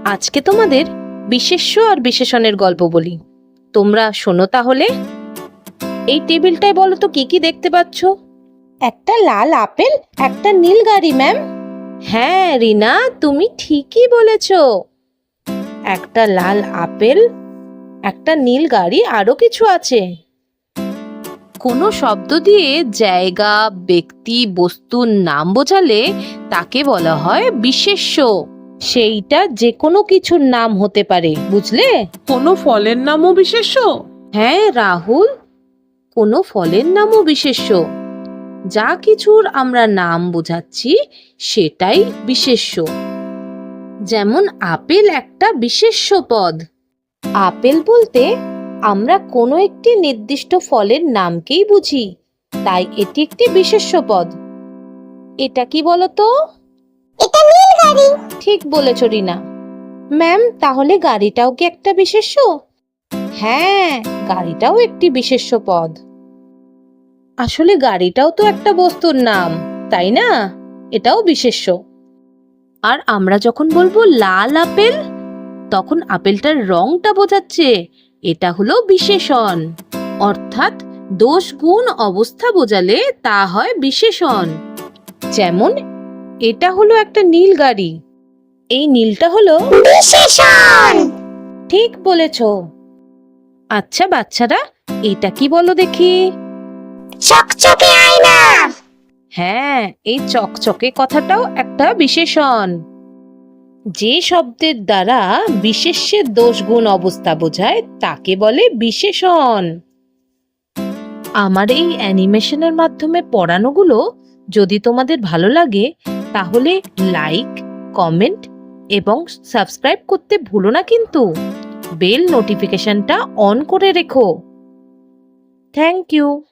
আজকে তোমাদের বিশেষ্য আর বিশেষণের গল্প বলি। তোমরা শোনো তাহলে। এই টেবিলটায় বলো তো কি কি দেখতে পাচ্ছ? একটা লাল আপেল, একটা নীল গাড়ি ম্যাম। হ্যাঁ রিনা, তুমি ঠিকই বলেছ। একটা লাল আপেল, একটা নীল গাড়ি, আরো কিছু আছে। কোনো শব্দ দিয়ে জায়গা, ব্যক্তি, বস্তুর নাম বোঝালে তাকে বলা হয় বিশেষ্য। সেইটা যে কোনো কিছুর নাম হতে পারে, বুঝলে? কোনো ফলের নামও বিশেষ্য? হ্যাঁ রাহুল, কোনো ফলের নামও বিশেষ্য। যা কিছুর আমরা নাম বোঝাচ্ছি সেটাই বিশেষ্য। যেমন আপেল একটা বিশেষ্য পদ। আপেল বলতে আমরা কোনো একটি নির্দিষ্ট ফলের নামকেই বুঝি, তাই এটি একটি বিশেষ্য পদ। এটা কি বলতো? এটা নীল গাড়ি। ঠিক বলেছ রিনা। ম্যাম, তাহলে গাড়িটাও কি একটা বিশেষ্য? হ্যাঁ, গাড়িটাও একটি বিশেষ্য পদ। আসলে গাড়িটাও তো একটা বস্তুর নাম, তাই না? এটাও বিশেষ্য। আর আমরা যখন বলবো লাল আপেল, তখন আপেলটার রংটা বোঝাচ্ছে, এটা হলো বিশেষণ। অর্থাৎ দোষ গুণ অবস্থা বোঝালে তা হয় বিশেষণ। যেমন এটা হলো একটা নীল গাড়ি, এই নীলটা হলো বিশেষণ। ঠিক বলেছ। আচ্ছা বাচ্চারা, এটা কি বলো দেখি? চকচকে আয়না। হ্যাঁ, এই চকচকে কথাটাও একটা বিশেষণ। যে শব্দের দ্বারা বিশেষ্যের দোষ গুণ অবস্থা বোঝায় তাকে বলে বিশেষণ। আমার এই অ্যানিমেশনের মাধ্যমে পড়ানোগুলো যদি তোমাদের ভালো লাগে, তাহলে লাইক, কমেন্ট এবং সাবস্ক্রাইব করতে ভুলো না কিন্তু। বেল নোটিফিকেশনটা অন করে রেখো। Thank you.